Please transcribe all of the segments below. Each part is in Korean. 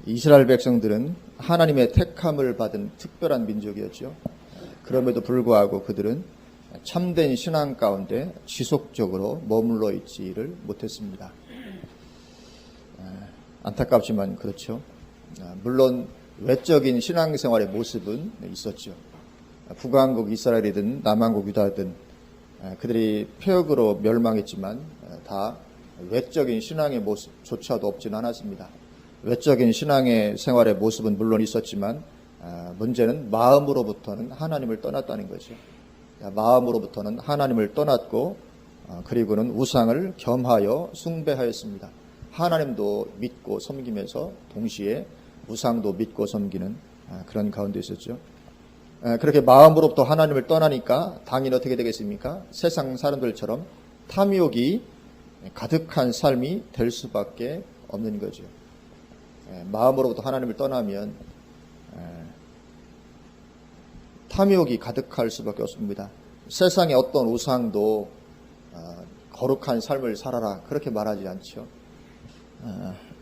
이스라엘 백성들은 하나님의 택함을 받은 특별한 민족이었죠. 그럼에도 불구하고 그들은 참된 신앙 가운데 지속적으로 머물러 있지를 못했습니다. 안타깝지만 그렇죠. 물론 외적인 신앙생활의 모습은 있었죠. 북왕국 이스라엘이든 남왕국 유다든 그들이 폐역으로 멸망했지만 다 외적인 신앙의 모습조차도 없진 않았습니다. 외적인 신앙의 생활의 모습은 물론 있었지만 문제는 마음으로부터는 하나님을 떠났다는 거죠. 마음으로부터는 하나님을 떠났고 그리고는 우상을 겸하여 숭배하였습니다. 하나님도 믿고 섬기면서 동시에 우상도 믿고 섬기는 그런 가운데 있었죠. 그렇게 마음으로부터 하나님을 떠나니까 당연히 어떻게 되겠습니까? 세상 사람들처럼 탐욕이 가득한 삶이 될 수밖에 없는 거죠. 마음으로부터 하나님을 떠나면 탐욕이 가득할 수밖에 없습니다. 세상의 어떤 우상도 거룩한 삶을 살아라 그렇게 말하지 않죠.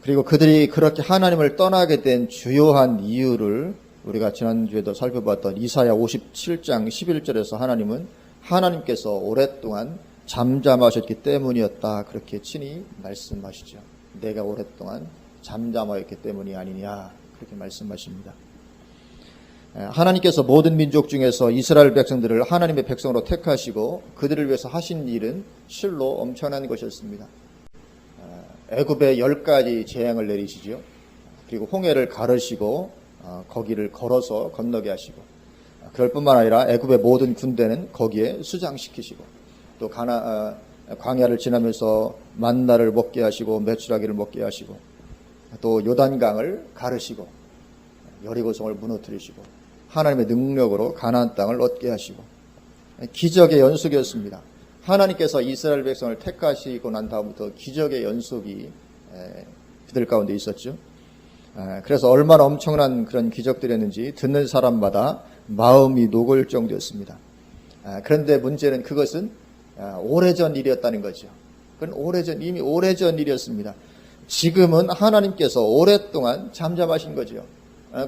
그리고 그들이 그렇게 하나님을 떠나게 된 주요한 이유를 우리가 지난주에도 살펴봤던 이사야 57장 11절에서 하나님께서 오랫동안 잠잠하셨기 때문이었다 그렇게 친히 말씀하시죠. 내가 오랫동안 잠잠하였기 때문이 아니냐 그렇게 말씀하십니다. 하나님께서 모든 민족 중에서 이스라엘 백성들을 하나님의 백성으로 택하시고 그들을 위해서 하신 일은 실로 엄청난 것이었습니다. 애굽에 10가지 재앙을 내리시죠. 그리고 홍해를 가르시고 거기를 걸어서 건너게 하시고 그럴 뿐만 아니라 애굽의 모든 군대는 거기에 수장시키시고 또 광야를 지나면서 만나를 먹게 하시고 메추라기를 먹게 하시고 또 요단강을 가르시고 여리고성을 무너뜨리시고 하나님의 능력으로 가나안 땅을 얻게 하시고 기적의 연속이었습니다. 하나님께서 이스라엘 백성을 택하시고 난 다음부터 기적의 연속이 그들 가운데 있었죠. 그래서 얼마나 엄청난 그런 기적들이었는지 듣는 사람마다 마음이 녹을 정도였습니다. 그런데 문제는 그것은 오래전 일이었다는 거죠. 그건 이미 오래전 일이었습니다. 지금은 하나님께서 오랫동안 잠잠하신 거죠.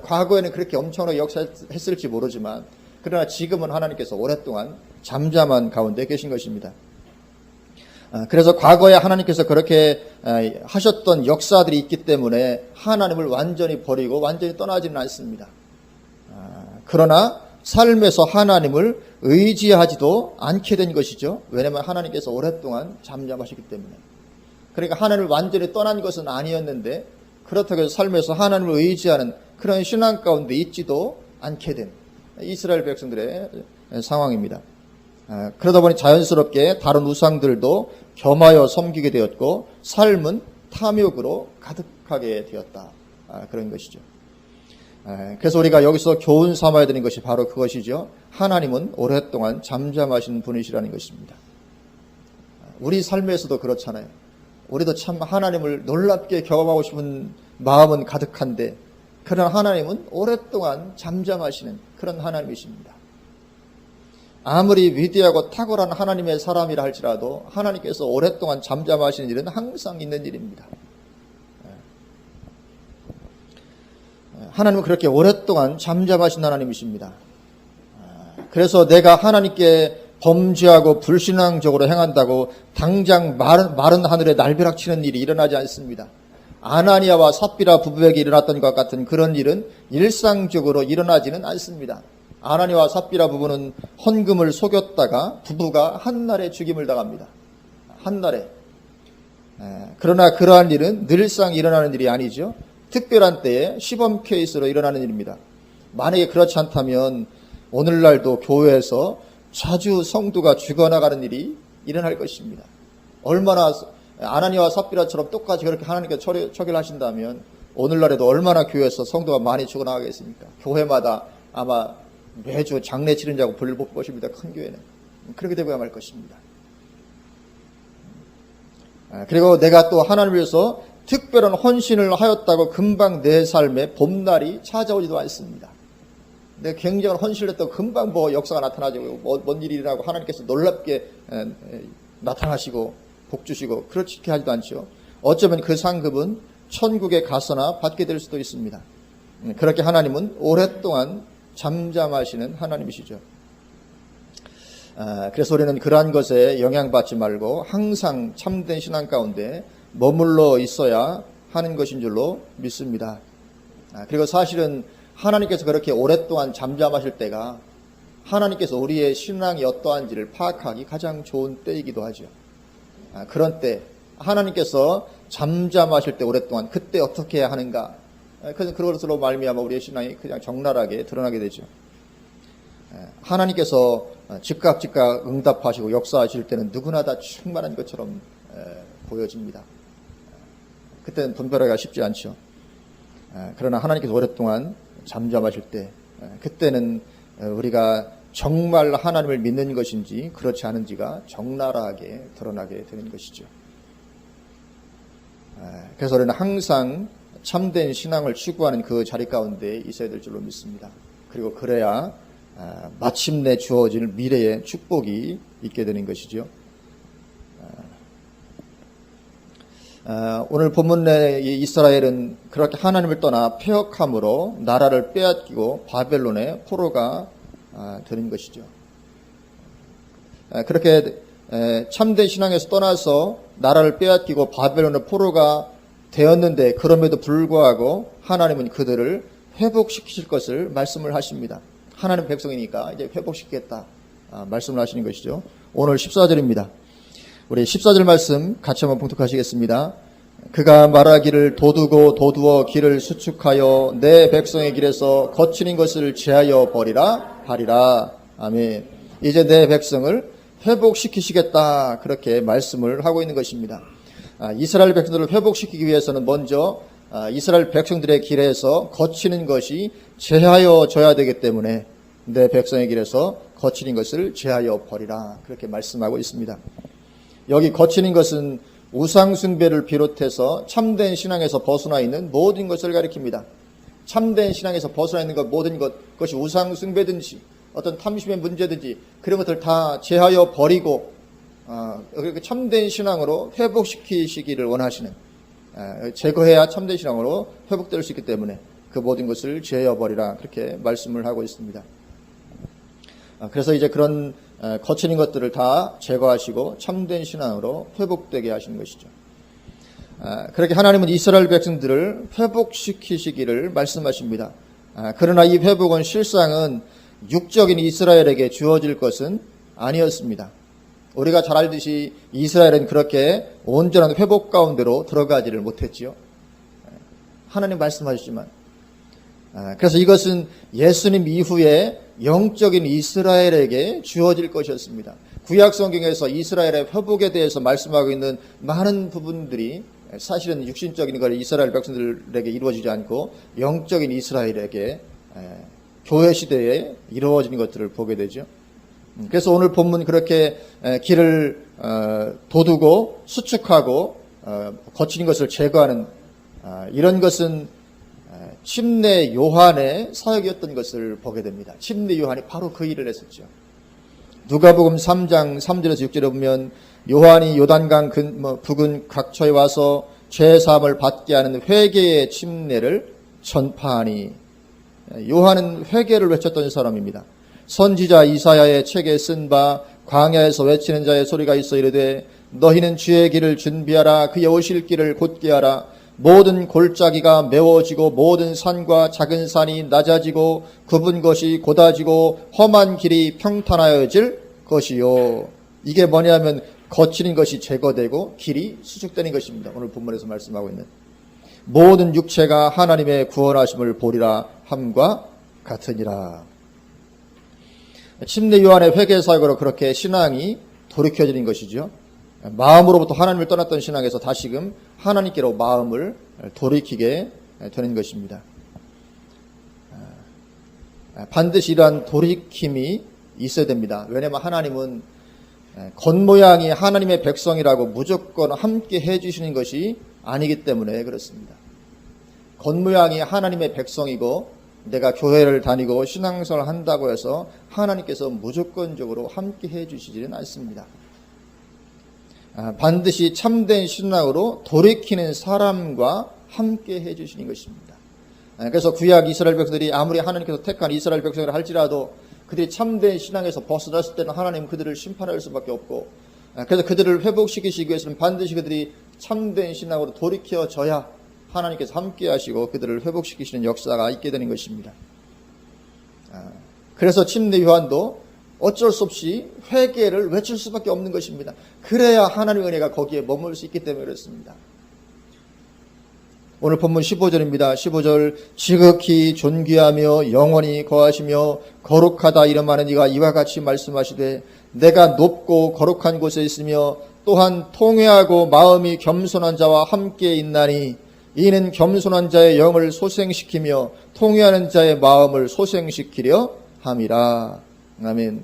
과거에는 그렇게 엄청나게 역사했을지 모르지만 그러나 지금은 하나님께서 오랫동안 잠잠한 가운데 계신 것입니다. 그래서 과거에 하나님께서 그렇게 하셨던 역사들이 있기 때문에 하나님을 완전히 버리고 완전히 떠나지는 않습니다. 그러나 삶에서 하나님을 의지하지도 않게 된 것이죠. 왜냐하면 하나님께서 오랫동안 잠잠하셨기 때문에. 그러니까 하나님을 완전히 떠난 것은 아니었는데 그렇다고 해서 삶에서 하나님을 의지하는 그런 신앙 가운데 있지도 않게 된 이스라엘 백성들의 상황입니다. 그러다 보니 자연스럽게 다른 우상들도 겸하여 섬기게 되었고 삶은 탐욕으로 가득하게 되었다. 그런 것이죠. 그래서 우리가 여기서 교훈 삼아야 되는 것이 바로 그것이죠. 하나님은 오랫동안 잠잠하신 분이시라는 것입니다. 우리 삶에서도 그렇잖아요. 우리도 참 하나님을 놀랍게 경험하고 싶은 마음은 가득한데 그러나 하나님은 오랫동안 잠잠하시는 그런 하나님이십니다. 아무리 위대하고 탁월한 하나님의 사람이라 할지라도 하나님께서 오랫동안 잠잠하시는 일은 항상 있는 일입니다. 하나님은 그렇게 오랫동안 잠잠하신 하나님이십니다. 그래서 내가 하나님께 범죄하고 불신앙적으로 행한다고 당장 마른 하늘에 날벼락치는 일이 일어나지 않습니다. 아나니아와 삽비라 부부에게 일어났던 것 같은 그런 일은 일상적으로 일어나지는 않습니다. 아나니아와 삽비라 부부는 헌금을 속였다가 부부가 한날에 죽임을 당합니다. 한날에. 그러나 그러한 일은 늘상 일어나는 일이 아니죠. 특별한 때에 시범 케이스로 일어나는 일입니다. 만약에 그렇지 않다면 오늘날도 교회에서 자주 성도가 죽어나가는 일이 일어날 것입니다. 얼마나 아나니아와 삽비라처럼 똑같이 그렇게 하나님께 처결하신다면 오늘날에도 얼마나 교회에서 성도가 많이 죽어나가겠습니까? 교회마다 아마 매주 장례 치른 자고 볼일 볼 것입니다. 큰 교회는. 그렇게 되고야 말 것입니다. 그리고 내가 또 하나님을 위해서 특별한 헌신을 하였다고 금방 내 삶에 봄날이 찾아오지도 않습니다. 내가 굉장한 헌신을 했다고 금방 뭐 역사가 나타나고 뭔 일이 일어나고 하나님께서 놀랍게 나타나시고 복 주시고 그렇게 하지도 않죠. 어쩌면 그 상급은 천국에 가서나 받게 될 수도 있습니다. 그렇게 하나님은 오랫동안 잠잠하시는 하나님이시죠. 그래서 우리는 그러한 것에 영향받지 말고 항상 참된 신앙 가운데 머물러 있어야 하는 것인 줄로 믿습니다. 그리고 사실은 하나님께서 그렇게 오랫동안 잠잠하실 때가 하나님께서 우리의 신앙이 어떠한지를 파악하기 가장 좋은 때이기도 하죠. 그런 때 하나님께서 잠잠하실 때 오랫동안 그때 어떻게 해야 하는가, 그래서 그것으로 말미암아 우리의 신앙이 그냥 적나라하게 드러나게 되죠. 하나님께서 즉각 응답하시고 역사하실 때는 누구나 다 충만한 것처럼 보여집니다. 그때는 분별하기가 쉽지 않죠. 그러나 하나님께서 오랫동안 잠잠하실 때, 그때는 우리가 정말 하나님을 믿는 것인지 그렇지 않은지가 적나라하게 드러나게 되는 것이죠. 그래서 우리는 항상 참된 신앙을 추구하는 그 자리 가운데 있어야 될 줄로 믿습니다. 그리고 그래야 마침내 주어질 미래의 축복이 있게 되는 것이죠. 오늘 본문 내 이스라엘은 그렇게 하나님을 떠나 패역함으로 나라를 빼앗기고 바벨론의 포로가 되는 것이죠. 그렇게 참된 신앙에서 떠나서 나라를 빼앗기고 바벨론의 포로가 되었는데 그럼에도 불구하고 하나님은 그들을 회복시키실 것을 말씀을 하십니다. 하나님 백성이니까 이제 회복시키겠다 말씀을 하시는 것이죠. 오늘 14절입니다. 우리 14절 말씀 같이 한번 봉독하시겠습니다. 그가 말하기를 도두어 길을 수축하여 내 백성의 길에서 거치는 것을 제하여 버리라 하리라. 아멘. 이제 내 백성을 회복시키시겠다, 그렇게 말씀을 하고 있는 것입니다. 이스라엘 백성들을 회복시키기 위해서는 먼저 이스라엘 백성들의 길에서 거치는 것이 제하여져야 되기 때문에 내 백성의 길에서 거치는 것을 제하여 버리라, 그렇게 말씀하고 있습니다. 여기 거치는 것은 우상숭배를 비롯해서 참된 신앙에서 벗어나 있는 모든 것을 가리킵니다. 참된 신앙에서 벗어나 있는 것, 모든 것이 우상숭배든지 어떤 탐심의 문제든지 그런 것들 다 제하여 버리고 참된 신앙으로 회복시키시기를 원하시는, 제거해야 참된 신앙으로 회복될 수 있기 때문에 그 모든 것을 제하여 버리라, 그렇게 말씀을 하고 있습니다. 그래서 이제 그런 거치는 것들을 다 제거하시고 참된 신앙으로 회복되게 하시는 것이죠. 그렇게 하나님은 이스라엘 백성들을 회복시키시기를 말씀하십니다. 그러나 이 회복은 실상은 육적인 이스라엘에게 주어질 것은 아니었습니다. 우리가 잘 알듯이 이스라엘은 그렇게 온전한 회복 가운데로 들어가지를 못했지요. 하나님 말씀하셨지만, 그래서 이것은 예수님 이후에 영적인 이스라엘에게 주어질 것이었습니다. 구약 성경에서 이스라엘의 회복에 대해서 말씀하고 있는 많은 부분들이 사실은 육신적인 것 이스라엘 백성들에게 이루어지지 않고 영적인 이스라엘에게 교회 시대에 이루어지는 것들을 보게 되죠. 그래서 오늘 본문 그렇게 길을 도두고 수축하고 거치는 것을 제거하는 이런 것은 침례 요한의 사역이었던 것을 보게 됩니다. 침례 요한이 바로 그 일을 했었죠. 누가복음 3장 3절에서 6절에 보면 요한이 요단강 북은 각처에 와서 죄사함을 받게 하는 회개의 침례를 전파하니, 요한은 회개를 외쳤던 사람입니다. 선지자 이사야의 책에 쓴 바 광야에서 외치는 자의 소리가 있어 이르되 너희는 주의 길을 준비하라, 그의 오실 길을 곧게 하라. 모든 골짜기가 메워지고 모든 산과 작은 산이 낮아지고 굽은 것이 곧아지고 험한 길이 평탄하여질 것이요. 이게 뭐냐면 거치는 것이 제거되고 길이 수축되는 것입니다. 오늘 본문에서 말씀하고 있는 모든 육체가 하나님의 구원하심을 보리라 함과 같으니라. 침례 요한의 회개 사역으로 그렇게 신앙이 돌이켜지는 것이죠. 마음으로부터 하나님을 떠났던 신앙에서 다시금 하나님께로 마음을 돌이키게 되는 것입니다. 반드시 이러한 돌이킴이 있어야 됩니다. 왜냐하면 하나님은 겉모양이 하나님의 백성이라고 무조건 함께 해주시는 것이 아니기 때문에 그렇습니다. 겉모양이 하나님의 백성이고 내가 교회를 다니고 신앙생활을 한다고 해서 하나님께서 무조건적으로 함께 해주시지는 않습니다. 반드시 참된 신앙으로 돌이키는 사람과 함께 해주시는 것입니다. 그래서 구약 이스라엘 백성들이 아무리 하나님께서 택한 이스라엘 백성이라 할지라도 그들이 참된 신앙에서 벗어났을 때는 하나님은 그들을 심판할 수밖에 없고, 그래서 그들을 회복시키시기 위해서는 반드시 그들이 참된 신앙으로 돌이켜져야 하나님께서 함께 하시고 그들을 회복시키시는 역사가 있게 되는 것입니다. 그래서 침례 요한도 어쩔 수 없이 회개를 외칠 수밖에 없는 것입니다. 그래야 하나님의 은혜가 거기에 머물 수 있기 때문에 그렇습니다. 오늘 본문 15절입니다. 15절 지극히 존귀하며 영원히 거하시며 거룩하다 이름하는 이가 이와 같이 말씀하시되 내가 높고 거룩한 곳에 있으며 또한 통회하고 마음이 겸손한 자와 함께 있나니 이는 겸손한 자의 영을 소생시키며 통회하는 자의 마음을 소생시키려 함이라. 아멘.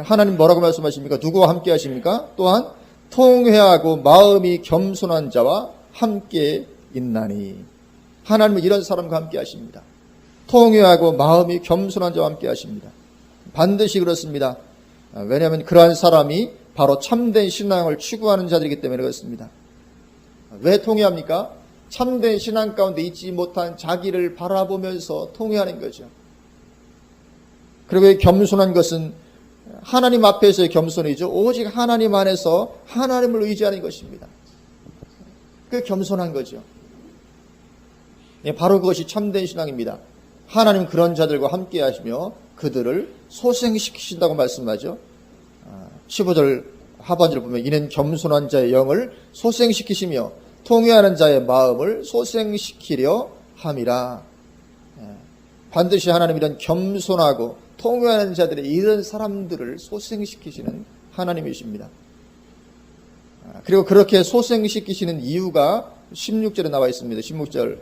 하나님 뭐라고 말씀하십니까? 누구와 함께 하십니까? 또한 통회하고 마음이 겸손한 자와 함께 있나니. 하나님은 이런 사람과 함께 하십니다. 통회하고 마음이 겸손한 자와 함께 하십니다. 반드시 그렇습니다. 왜냐하면 그러한 사람이 바로 참된 신앙을 추구하는 자들이기 때문에 그렇습니다. 왜 통회합니까? 참된 신앙 가운데 있지 못한 자기를 바라보면서 통회하는 거죠. 그리고 겸손한 것은 하나님 앞에서의 겸손이죠. 오직 하나님 안에서 하나님을 의지하는 것입니다. 그 겸손한 거죠. 바로 그것이 참된 신앙입니다. 하나님 그런 자들과 함께 하시며 그들을 소생시키신다고 말씀하죠. 15절 하반절을 보면 이는 겸손한 자의 영을 소생시키시며 통회하는 자의 마음을 소생시키려 함이라. 반드시 하나님 이런 겸손하고 통회하는 자들의 이런 사람들을 소생시키시는 하나님이십니다. 그리고 그렇게 소생시키시는 이유가 16절에 나와 있습니다. 16절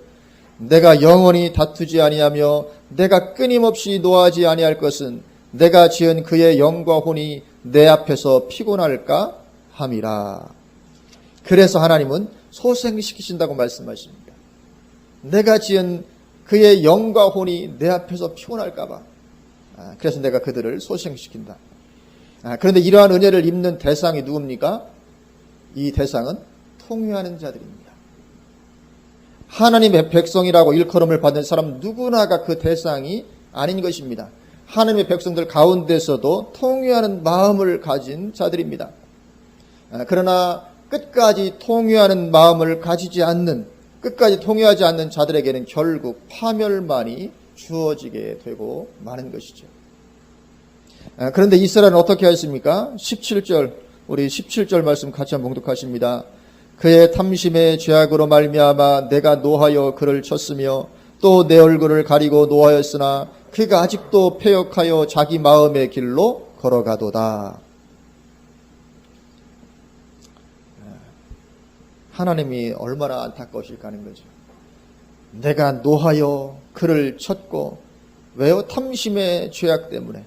내가 영원히 다투지 아니하며 내가 끊임없이 노하지 아니할 것은 내가 지은 그의 영과 혼이 내 앞에서 피곤할까 함이라. 그래서 하나님은 소생시키신다고 말씀하십니다. 내가 지은 그의 영과 혼이 내 앞에서 피곤할까 봐. 그래서 내가 그들을 소생시킨다. 그런데 이러한 은혜를 입는 대상이 누굽니까? 이 대상은 통회하는 자들입니다. 하나님의 백성이라고 일컬음을 받는 사람 누구나가 그 대상이 아닌 것입니다. 하나님의 백성들 가운데서도 통회하는 마음을 가진 자들입니다. 그러나 끝까지 통회하는 마음을 가지지 않는, 끝까지 통회하지 않는 자들에게는 결국 파멸만이 주어지게 되고 마는 것이죠. 그런데 이스라엘은 어떻게 하였습니까? 17절, 우리 17절 말씀 같이 한번 봉독하십니다. 그의 탐심의 죄악으로 말미암아 내가 노하여 그를 쳤으며 또 내 얼굴을 가리고 노하였으나 그가 아직도 패역하여 자기 마음의 길로 걸어가도다. 하나님이 얼마나 안타까우실까 하는 거죠. 내가 노하여 그를 쳤고, 왜요? 탐심의 죄악 때문에.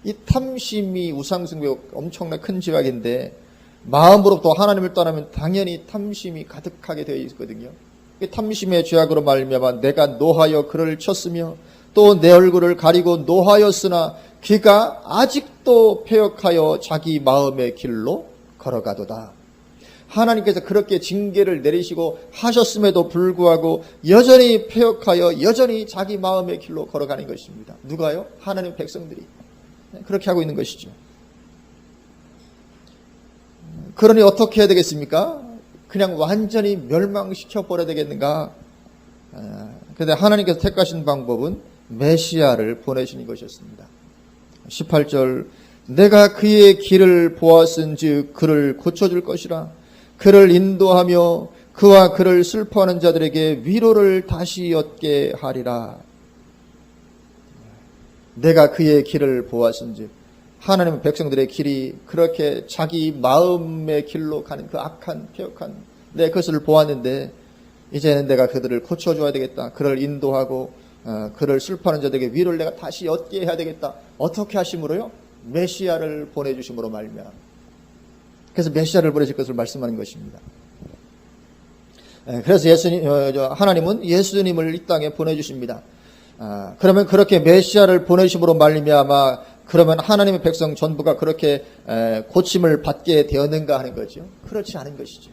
이 탐심이 우상숭배 엄청난 큰 죄악인데 마음으로부터 하나님을 떠나면 당연히 탐심이 가득하게 되어 있거든요. 이 탐심의 죄악으로 말미암아 내가 노하여 그를 쳤으며 또 내 얼굴을 가리고 노하였으나 그가 아직도 패역하여 자기 마음의 길로 걸어가도다. 하나님께서 그렇게 징계를 내리시고 하셨음에도 불구하고 여전히 패역하여 여전히 자기 마음의 길로 걸어가는 것입니다. 누가요? 하나님 백성들이 그렇게 하고 있는 것이죠. 그러니 어떻게 해야 되겠습니까? 그냥 완전히 멸망시켜 버려야 되겠는가? 그런데 하나님께서 택하신 방법은 메시아를 보내시는 것이었습니다. 18절 내가 그의 길을 보았은즉 그를 고쳐줄 것이라. 그를 인도하며 그와 그를 슬퍼하는 자들에게 위로를 다시 얻게 하리라. 내가 그의 길을 보았은즉, 하나님의 백성들의 길이 그렇게 자기 마음의 길로 가는 그 악한 패역한 내 그것을 보았는데 이제는 내가 그들을 고쳐줘야 되겠다. 그를 인도하고 그를 슬퍼하는 자들에게 위로를 내가 다시 얻게 해야 되겠다. 어떻게 하심으로요? 메시아를 보내주심으로 말미암아. 그래서 메시아를 보내실 것을 말씀하는 것입니다. 그래서 하나님은 예수님을 이 땅에 보내주십니다. 그러면 그렇게 메시아를 보내심으로 말미암아 그러면 하나님의 백성 전부가 그렇게 고침을 받게 되었는가 하는 거죠. 그렇지 않은 것이죠.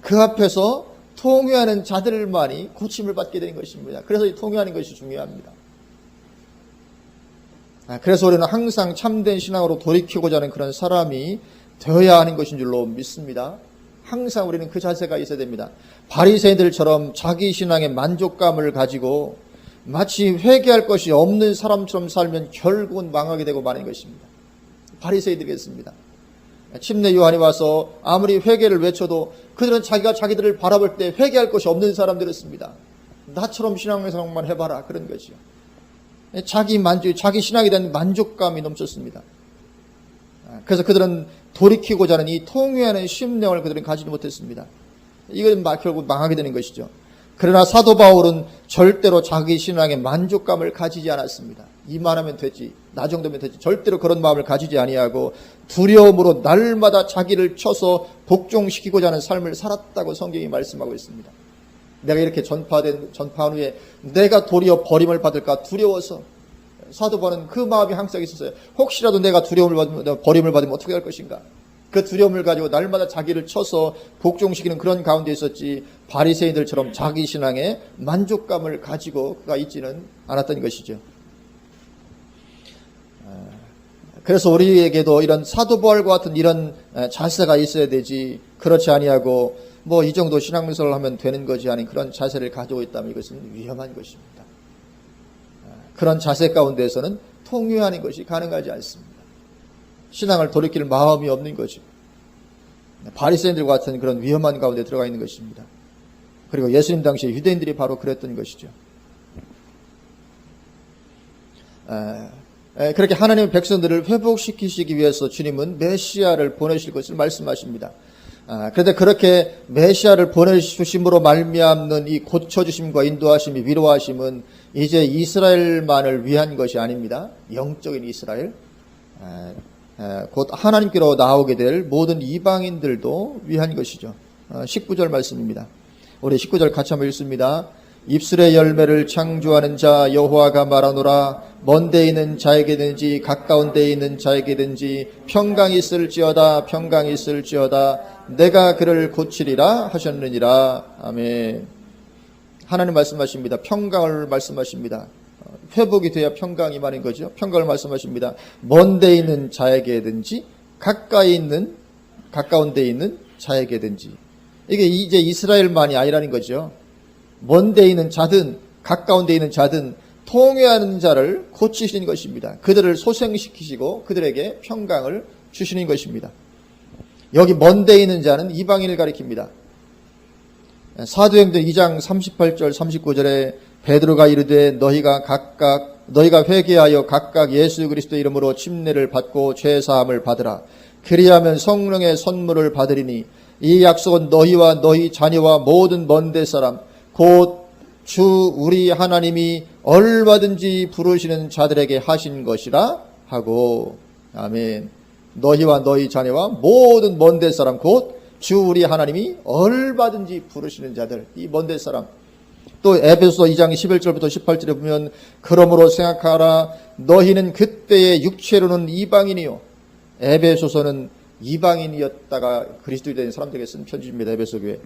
그 앞에서 통회하는 자들만이 고침을 받게 되는 것입니다. 그래서 이 통회하는 것이 중요합니다. 그래서 우리는 항상 참된 신앙으로 돌이키고자 하는 그런 사람이 되어야 하는 것인 줄로 믿습니다. 항상 우리는 그 자세가 있어야 됩니다. 바리새인들처럼 자기 신앙의 만족감을 가지고 마치 회개할 것이 없는 사람처럼 살면 결국은 망하게 되고 마는 것입니다. 바리새인들이겠습니다. 침례 요한이 와서 아무리 회개를 외쳐도 그들은 자기들을 바라볼 때 회개할 것이 없는 사람들이었습니다. 나처럼 신앙생활만 해봐라, 그런 거죠. 자기 신앙에 대한 만족감이 넘쳤습니다. 그래서 그들은 돌이키고자 하는 이 통회하는 심령을 그들은 가지지 못했습니다. 이건 결국 망하게 되는 것이죠. 그러나 사도 바울은 절대로 자기 신앙에 만족감을 가지지 않았습니다. 이만하면 되지, 나 정도면 되지, 절대로 그런 마음을 가지지 아니하고 두려움으로 날마다 자기를 쳐서 복종시키고자 하는 삶을 살았다고 성경이 말씀하고 있습니다. 내가 이렇게 전파한 후에 내가 도리어 버림을 받을까 두려워서, 사도 바울은 그 마음이 항상 있었어요. 혹시라도 내가 버림을 받으면 어떻게 할 것인가. 그 두려움을 가지고 날마다 자기를 쳐서 복종시키는 그런 가운데 있었지, 바리새인들처럼 자기 신앙에 만족감을 가지고 그가 있지는 않았던 것이죠. 그래서 우리에게도 이런 사도 바울과 같은 이런 자세가 있어야 되지, 그렇지 아니하고 뭐 이 정도 신앙생활을 하면 되는 거지 하는 그런 자세를 가지고 있다면 이것은 위험한 것입니다. 그런 자세 가운데에서는 통회하는 것이 가능하지 않습니다. 신앙을 돌이킬 마음이 없는 거죠. 바리새인들과 같은 그런 위험한 가운데 들어가 있는 것입니다. 그리고 예수님 당시에 유대인들이 바로 그랬던 것이죠. 그렇게 하나님의 백성들을 회복시키시기 위해서 주님은 메시아를 보내실 것을 말씀하십니다. 그런데 그렇게 메시아를 보내주심으로 말미암는 이 고쳐주심과 인도하심이, 위로하심은 이제 이스라엘만을 위한 것이 아닙니다. 영적인 이스라엘, 곧 하나님께로 나오게 될 모든 이방인들도 위한 것이죠. 19절 말씀입니다. 우리 19절 같이 한번 읽습니다. 입술의 열매를 창조하는 자 여호와가 말하노라. 먼 데 있는 자에게든지 가까운 데 있는 자에게든지 평강이 있을지어다, 평강이 있을지어다. 내가 그를 고치리라 하셨느니라. 아멘. 하나님 말씀하십니다. 평강을 말씀하십니다. 회복이 돼야 평강이 많은 거죠. 평강을 말씀하십니다. 먼 데 있는 자에게든지 가까운 데 있는 자에게든지. 이게 이제 이스라엘만이 아니라는 거죠. 먼 데 있는 자든 가까운 데 있는 자든 통회하는 자를 고치시는 것입니다. 그들을 소생시키시고 그들에게 평강을 주시는 것입니다. 여기 먼 데 있는 자는 이방인을 가리킵니다. 사도행전 2장 38절 39절에 베드로가 이르되 너희가 회개하여 각각 예수 그리스도 이름으로 침례를 받고 죄 사함을 받으라. 그리하면 성령의 선물을 받으리니 이 약속은 너희와 너희 자녀와 모든 먼 데 사람 곧 주 우리 하나님이 얼마든지 부르시는 자들에게 하신 것이라 하고. 아멘. 너희와 너희 자녀와 모든 먼 데 사람 곧 주 우리 하나님이 얼마든지 부르시는 자들, 이 먼 데 사람. 또 에베소서 2장 11절부터 18절에 보면 그러므로 생각하라. 너희는 그때의 육체로는 이방인이요. 에베소서는 이방인이었다가 그리스도인이 된 사람들에게 쓴 편지입니다. 에베소 교회.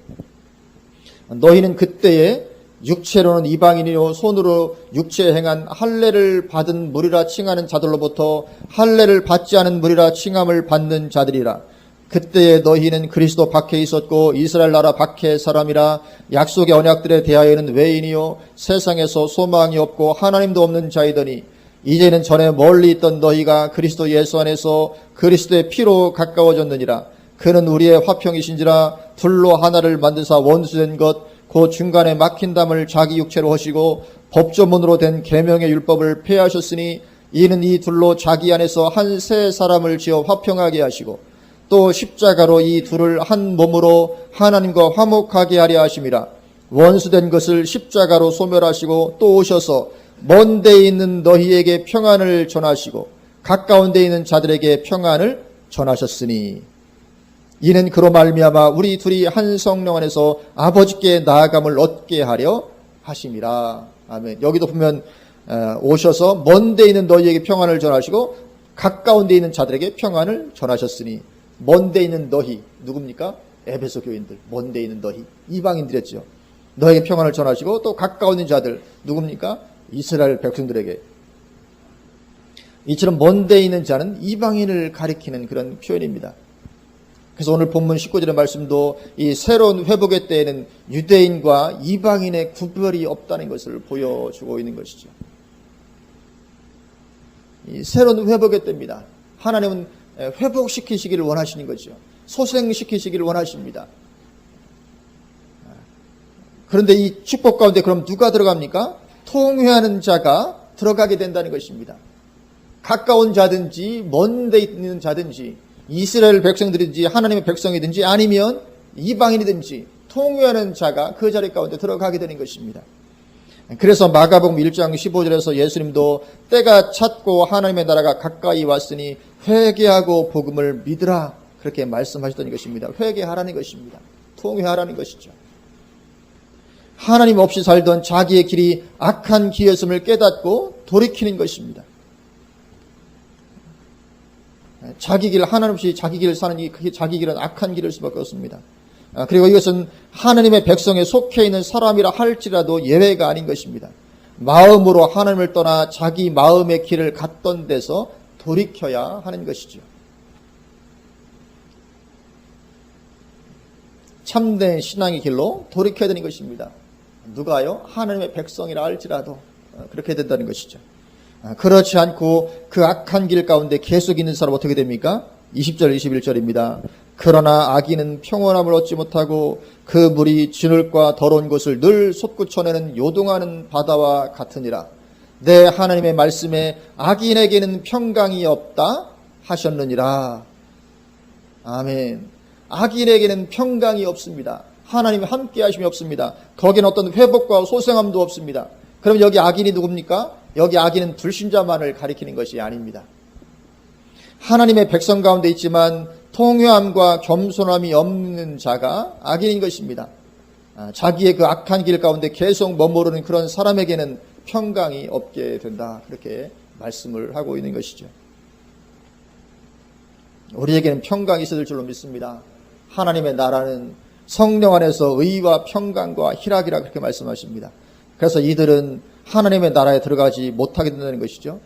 너희는 그때에 육체로는 이방인이요 손으로 육체에 행한 할례를 받은 무리라 칭하는 자들로부터 할례를 받지 않은 무리라 칭함을 받는 자들이라. 그때에 너희는 그리스도 밖에 있었고 이스라엘 나라 밖의 사람이라. 약속의 언약들에 대하여는 외인이요 세상에서 소망이 없고 하나님도 없는 자이더니 이제는 전에 멀리 있던 너희가 그리스도 예수 안에서 그리스도의 피로 가까워졌느니라. 그는 우리의 화평이신지라. 둘로 하나를 만드사 원수된 것 그 중간에 막힌 담을 자기 육체로 하시고 법조문으로 된 계명의 율법을 폐하셨으니 이는 이 둘로 자기 안에서 한 새 사람을 지어 화평하게 하시고 또 십자가로 이 둘을 한 몸으로 하나님과 화목하게 하려 하심이라. 원수된 것을 십자가로 소멸하시고 또 오셔서 먼 데 있는 너희에게 평안을 전하시고 가까운 데 있는 자들에게 평안을 전하셨으니 이는 그로 말미암아 우리 둘이 한 성령 안에서 아버지께 나아감을 얻게 하려 하심이라. 아멘. 여기도 보면 오셔서 먼 데 있는 너희에게 평안을 전하시고 가까운 데 있는 자들에게 평안을 전하셨으니 먼 데 있는 너희 누굽니까? 에베소 교인들, 먼데 있는 너희, 이방인들이었죠. 너에게 평안을 전하시고 또 가까운 있는 자들, 누굽니까? 이스라엘 백성들에게. 이처럼 먼데 있는 자는 이방인을 가리키는 그런 표현입니다. 그래서 오늘 본문 19절의 말씀도 이 새로운 회복의 때에는 유대인과 이방인의 구별이 없다는 것을 보여주고 있는 것이죠. 이 새로운 회복의 때입니다. 하나님은 회복시키시기를 원하시는 거죠. 소생시키시기를 원하십니다. 그런데 이 축복 가운데 그럼 누가 들어갑니까? 통회하는 자가 들어가게 된다는 것입니다. 가까운 자든지 먼 데 있는 자든지 이스라엘 백성들이든지 하나님의 백성이든지 아니면 이방인이든지 통회하는 자가 그 자리 가운데 들어가게 되는 것입니다. 그래서 마가복음 1장 15절에서 예수님도 때가 찼고 하나님의 나라가 가까이 왔으니 회개하고 복음을 믿으라 그렇게 말씀하셨던 것입니다. 회개하라는 것입니다. 통회하라는 것이죠. 하나님 없이 살던 자기의 길이 악한 길이었음을 깨닫고 돌이키는 것입니다. 자기 길, 하나님 없이 자기 길을 사는 자기 길은 악한 길일 수밖에 없습니다. 그리고 이것은 하나님의 백성에 속해 있는 사람이라 할지라도 예외가 아닌 것입니다. 마음으로 하나님을 떠나 자기 마음의 길을 갔던 데서 돌이켜야 하는 것이죠. 참된 신앙의 길로 돌이켜야 되는 것입니다. 누가요? 하나님의 백성이라 할지라도 그렇게 된다는 것이죠. 그렇지 않고 그 악한 길 가운데 계속 있는 사람은 어떻게 됩니까? 20절 21절입니다. 그러나 악인은 평온함을 얻지 못하고 그 물이 진흙과 더러운 곳을 늘 솟구쳐내는 요동하는 바다와 같으니라. 내 하나님의 말씀에 악인에게는 평강이 없다 하셨느니라. 아멘. 악인에게는 평강이 없습니다. 하나님이 함께 하심이 없습니다. 거기는 어떤 회복과 소생함도 없습니다. 그럼 여기 악인이 누굽니까? 여기 악인은 불신자만을 가리키는 것이 아닙니다. 하나님의 백성 가운데 있지만 통회함과 겸손함이 없는 자가 악인인 것입니다. 자기의 그 악한 길 가운데 계속 머무르는 그런 사람에게는 평강이 없게 된다. 그렇게 말씀을 하고 있는 것이죠. 우리에게는 평강이 있을 줄로 믿습니다. 하나님의 나라는 성령 안에서 의와 평강과 희락이라 그렇게 말씀하십니다. 그래서 이들은 하나님의 나라에 들어가지 못하게 된다는 것이죠.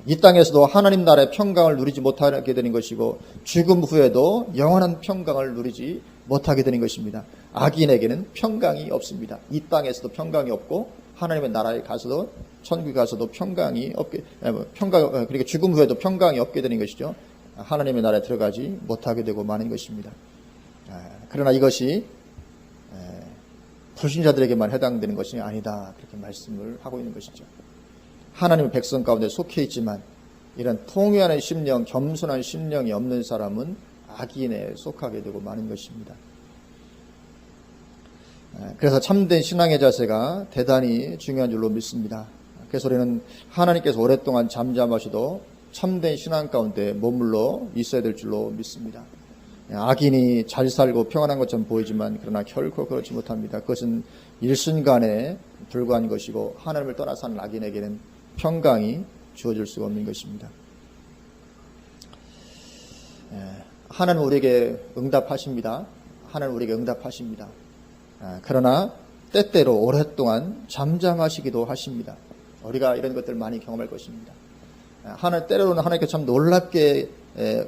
이 땅에서도 하나님 나라의 평강을 누리지 못하게 되는 것이고 죽음 후에도 영원한 평강을 누리지 못하게 되는 것입니다. 악인에게는 평강이 없습니다. 이 땅에서도 평강이 없고 하나님의 나라에 가서도 천국에 가서도 평강이 없게 그러니까 죽음 후에도 평강이 없게 되는 것이죠. 하나님의 나라에 들어가지 못하게 되고 마는 것입니다. 그러나 이것이 불신자들에게만 해당되는 것이 아니다. 그렇게 말씀을 하고 있는 것이죠. 하나님의 백성 가운데 속해 있지만 이런 통회하는 심령, 겸손한 심령이 없는 사람은 악인에 속하게 되고 마는 것입니다. 그래서 참된 신앙의 자세가 대단히 중요한 줄로 믿습니다. 그래서 우리는 하나님께서 오랫동안 잠잠하셔도 참된 신앙 가운데 머물러 있어야 될 줄로 믿습니다. 악인이 잘 살고 평안한 것처럼 보이지만 그러나 결코 그렇지 못합니다. 그것은 일순간에 불과한 것이고 하나님을 떠나 사는 악인에게는 평강이 주어질 수가 없는 것입니다. 하나님 우리에게 응답하십니다. 하나님 우리에게 응답하십니다. 그러나 때때로 오랫동안 잠잠하시기도 하십니다. 우리가 이런 것들을 많이 경험할 것입니다. 때로는 하나님께서 참 놀랍게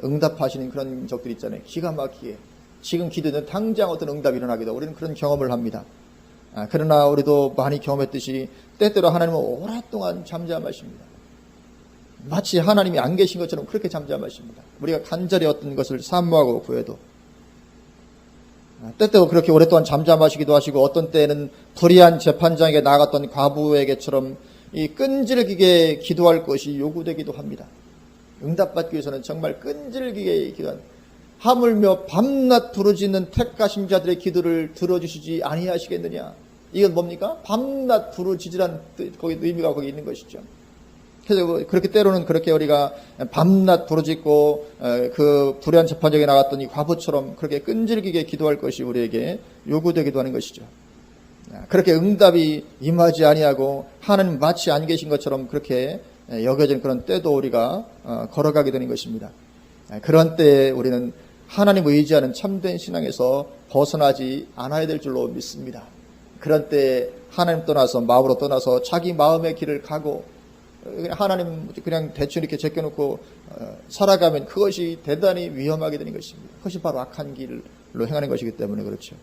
응답하시는 그런 적들이 있잖아요. 기가 막히게 지금 기도는 당장 어떤 응답이 일어나기도 우리는 그런 경험을 합니다. 그러나 우리도 많이 경험했듯이 때때로 하나님은 오랫동안 잠잠하십니다. 마치 하나님이 안 계신 것처럼 그렇게 잠잠하십니다. 우리가 간절히 어떤 것을 사모하고 구해도 때때로 그렇게 오랫동안 잠잠하시기도 하시고 어떤 때에는 불의한 재판장에게 나갔던 과부에게처럼 이 끈질기게 기도할 것이 요구되기도 합니다. 응답받기 위해서는 정말 끈질기게 기도한 하물며 밤낮 부르짖는 택하신 자들의 기도를 들어주시지 아니하시겠느냐. 이건 뭡니까? 밤낮 부르짖으라는 거기 의미가 거기 있는 것이죠. 그래서 그렇게 때로는 그렇게 우리가 밤낮 부르짖고 그 불의한 재판장에 나갔던 이 과부처럼 그렇게 끈질기게 기도할 것이 우리에게 요구되기도 하는 것이죠. 그렇게 응답이 임하지 아니하고 하나님 마치 안 계신 것처럼 그렇게 여겨진 그런 때도 우리가 걸어가게 되는 것입니다. 그런 때에 우리는 하나님 의지하는 참된 신앙에서 벗어나지 않아야 될 줄로 믿습니다. 그런 때 하나님 떠나서 마음으로 떠나서 자기 마음의 길을 가고 하나님 그냥 대충 이렇게 제껴놓고 살아가면 그것이 대단히 위험하게 되는 것입니다. 그것이 바로 악한 길로 행하는 것이기 때문에 그렇죠.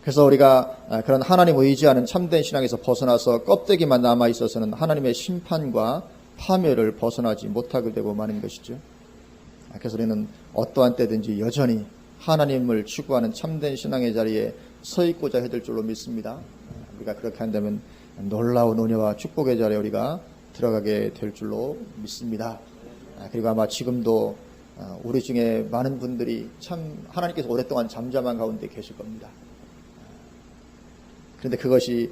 그래서 우리가 그런 하나님 의지하는 참된 신앙에서 벗어나서 껍데기만 남아 있어서는 하나님의 심판과 파멸을 벗어나지 못하게 되고 마는 것이죠. 그래서 우리는 어떠한 때든지 여전히 하나님을 추구하는 참된 신앙의 자리에 서 있고자 해야 될 줄로 믿습니다. 우리가 그렇게 한다면 놀라운 은혜와 축복의 자리에 우리가 들어가게 될 줄로 믿습니다. 그리고 아마 지금도 우리 중에 많은 분들이 참 하나님께서 오랫동안 잠잠한 가운데 계실 겁니다. 그런데 그것이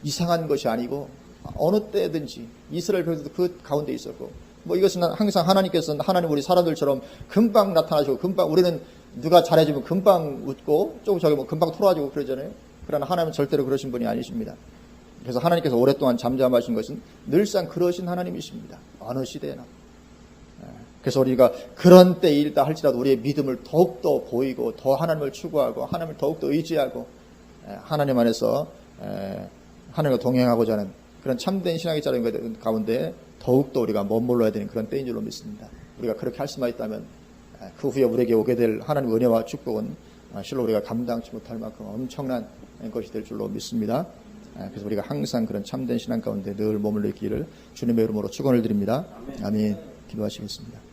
이상한 것이 아니고 어느 때든지 이스라엘 백성도 그 가운데 있었고 이것은 항상 하나님께서는 하나님 우리 사람들처럼 금방 나타나시고 금방 우리는 누가 잘해주면 금방 웃고 조금 저기 금방 토라지고 그러잖아요. 그러나 하나님은 절대로 그러신 분이 아니십니다. 그래서 하나님께서 오랫동안 잠잠하신 것은 늘상 그러신 하나님이십니다. 어느 시대나. 그래서 우리가 그런 때일다 할지라도 우리의 믿음을 더욱더 보이고 더 하나님을 추구하고 하나님을 더욱더 의지하고 하나님 안에서 하나님과 동행하고자 하는 그런 참된 신앙의 자리 가운데 더욱더 우리가 머물러야 되는 그런 때인 줄로 믿습니다. 우리가 그렇게 할 수만 있다면 그 후에 우리에게 오게 될 하나님의 은혜와 축복은 실로 우리가 감당치 못할 만큼 엄청난 것이 될 줄로 믿습니다. 그래서 우리가 항상 그런 참된 신앙 가운데 늘 머물러 있기를 주님의 이름으로 축원을 드립니다. 아멘. 기도하시겠습니다.